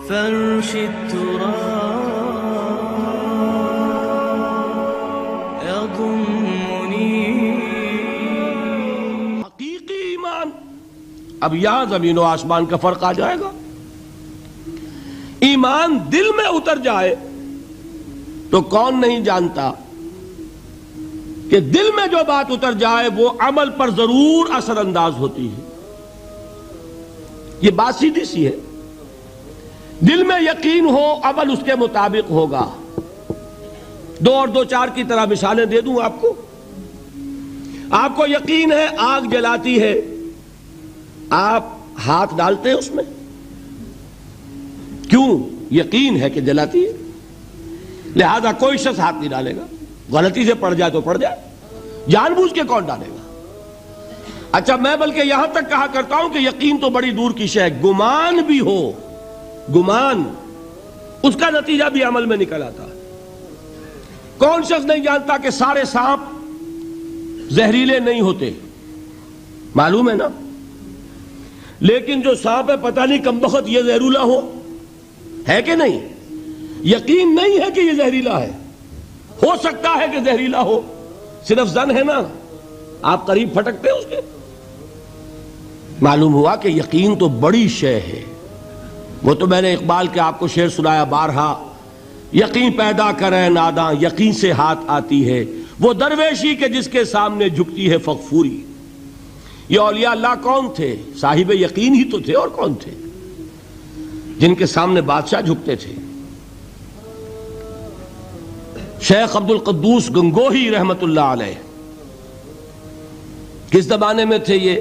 فرش التراب يضمني. حقیقی ایمان. اب یہاں زمین و آسمان کا فرق آ جائے گا. ایمان دل میں اتر جائے تو کون نہیں جانتا کہ دل میں جو بات اتر جائے وہ عمل پر ضرور اثر انداز ہوتی ہے. یہ بات سیدھی سی ہے. دل میں یقین ہو عمل اس کے مطابق ہوگا. 2 اور 2 4 کی طرح مثالیں دے دوں آپ کو. آپ کو یقین ہے آگ جلاتی ہے, آپ ہاتھ ڈالتے ہیں اس میں, کیوں؟ یقین ہے کہ جلاتی ہے, لہذا کوئی شخص ہاتھ نہیں ڈالے گا. غلطی سے پڑ جائے تو پڑ جائے, جان بوجھ کے کون ڈالے گا؟ اچھا, میں بلکہ یہاں تک کہا کرتا ہوں کہ یقین تو بڑی دور کی شے ہے. گمان بھی ہو, گمان, اس کا نتیجہ بھی عمل میں نکل آتا ہے. کون شخص نہیں جانتا کہ سارے سانپ زہریلے نہیں ہوتے؟ معلوم ہے نا. لیکن جو سانپ ہے پتہ نہیں کم بخت یہ زہریلا ہو, ہے کہ نہیں؟ یقین نہیں ہے کہ یہ زہریلا ہے. ہو سکتا ہے کہ زہریلا ہو, صرف زن ہے نا, آپ قریب پھٹکتے ہیں اس کے. معلوم ہوا کہ یقین تو بڑی شے ہے. وہ تو میں نے اقبال کے آپ کو شعر سنایا بارہا. یقین پیدا کرے ناداں یقین سے ہاتھ آتی ہے, وہ درویشی کے جس کے سامنے جھکتی ہے فغفوری. یہ اولیاء اللہ کون تھے؟ صاحب یقین ہی تو تھے, اور کون تھے؟ جن کے سامنے بادشاہ جھکتے تھے. شیخ عبد القدوس گنگوہی رحمت اللہ علیہ کس زمانے میں تھے؟ یہ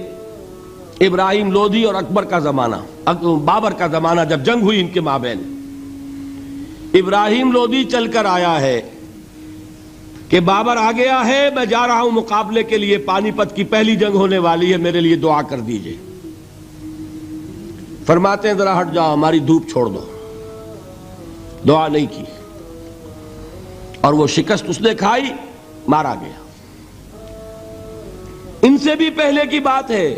ابراہیم لودھی اور اکبر کا زمانہ, بابر کا زمانہ, جب جنگ ہوئی ان کے مابین. ابراہیم لودھی چل کر آیا ہے کہ بابر آ گیا ہے, میں جا رہا ہوں مقابلے کے لیے, پانی پت کی پہلی جنگ ہونے والی ہے, میرے لیے دعا کر دیجئے. فرماتے ہیں ذرا ہٹ جاؤ, ہماری دھوپ چھوڑ دو. دعا نہیں کی اور وہ شکست اس نے کھائی, مارا گیا. ان سے بھی پہلے کی بات ہے,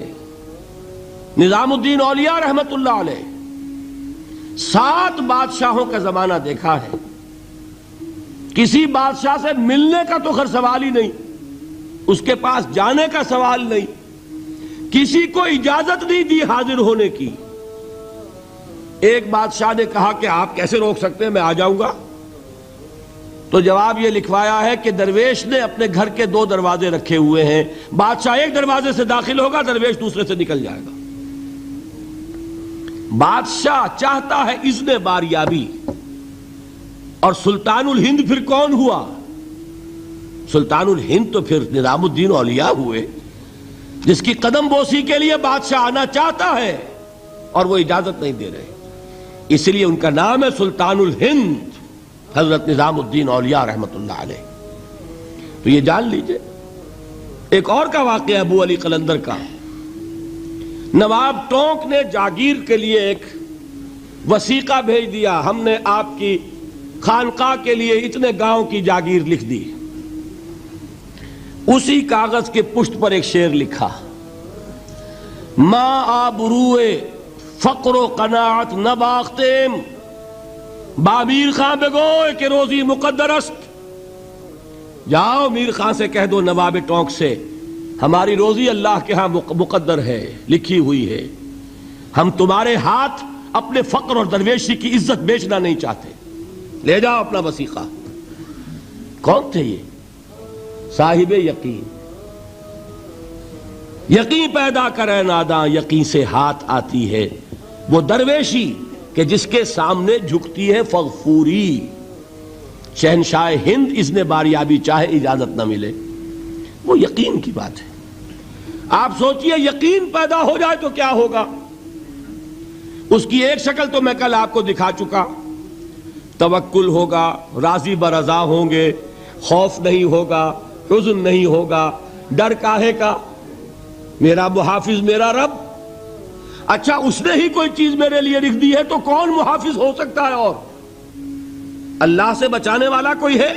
نظام الدین اولیاء رحمت اللہ علیہ 7 بادشاہوں کا زمانہ دیکھا ہے. کسی بادشاہ سے ملنے کا تو خیر سوال ہی نہیں, اس کے پاس جانے کا سوال نہیں, کسی کو اجازت نہیں دی حاضر ہونے کی. ایک بادشاہ نے کہا کہ آپ کیسے روک سکتے ہیں, میں آ جاؤں گا. تو جواب یہ لکھوایا ہے کہ درویش نے اپنے گھر کے 2 دروازے رکھے ہوئے ہیں, بادشاہ ایک دروازے سے داخل ہوگا, درویش دوسرے سے نکل جائے گا. بادشاہ چاہتا ہے اذن باریابی. اور سلطان الہند پھر کون ہوا؟ سلطان الہند تو پھر نظام الدین اولیاء ہوئے, جس کی قدم بوسی کے لیے بادشاہ آنا چاہتا ہے اور وہ اجازت نہیں دے رہے. اس لیے ان کا نام ہے سلطان الہند, حضرت نظام الدین اولیاء رحمت اللہ علیہ. تو یہ جان لیجئے. ایک اور کا واقعہ ابو علی قلندر کا. نواب ٹونک نے جاگیر کے لیے ایک وثیقہ بھیج دیا, ہم نے آپ کی خانقاہ کے لیے اتنے گاؤں کی جاگیر لکھ دی. اسی کاغذ کے پشت پر ایک شعر لکھا, ماں آبروئے فقر و قناعت نباختیم, با میر خان بگوئے کہ روزی مقدر است. جاؤ میر خان سے کہہ دو, نواب ٹونک سے, ہماری روزی اللہ کے ہاں مقدر ہے, لکھی ہوئی ہے. ہم تمہارے ہاتھ اپنے فقر اور درویشی کی عزت بیچنا نہیں چاہتے, لے جاؤ اپنا وثیقہ. کون تھے یہ؟ صاحب یقین. یقین پیدا کرے ناداں یقین سے ہاتھ آتی ہے, وہ درویشی کہ جس کے سامنے جھکتی ہے فغفوری. شہنشاہ ہند اذن باریابی چاہے اجازت نہ ملے, وہ یقین کی بات ہے. آپ سوچئے یقین پیدا ہو جائے تو کیا ہوگا. اس کی ایک شکل تو میں کل آپ کو دکھا چکا. توکل ہوگا, راضی برضا ہوں گے, خوف نہیں ہوگا, حزن نہیں ہوگا. ڈر کاہے کا؟ میرا محافظ میرا رب. اچھا, اس نے ہی کوئی چیز میرے لیے لکھ دی ہے تو کون محافظ ہو سکتا ہے؟ اور اللہ سے بچانے والا کوئی ہے؟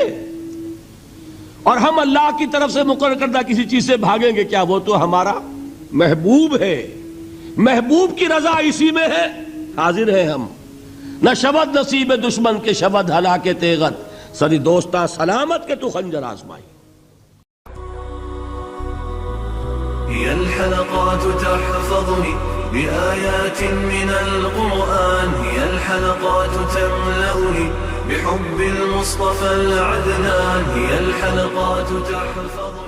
اور ہم اللہ کی طرف سے مقرر کردہ کسی چیز سے بھاگیں گے کیا؟ وہ تو ہمارا محبوب ہے, محبوب کی رضا اسی میں ہے. حاضر ہیں ہم, نہ شود نصیب دشمن کے شود ہلاکے تیغت سری دوستا سلامت کے تو خنجر آزمائی. هي الحلقات تحفظني بآيات من القرآن، هي الحلقات تملأني بحب المصطفى العدنان، هي الحلقات تحفظني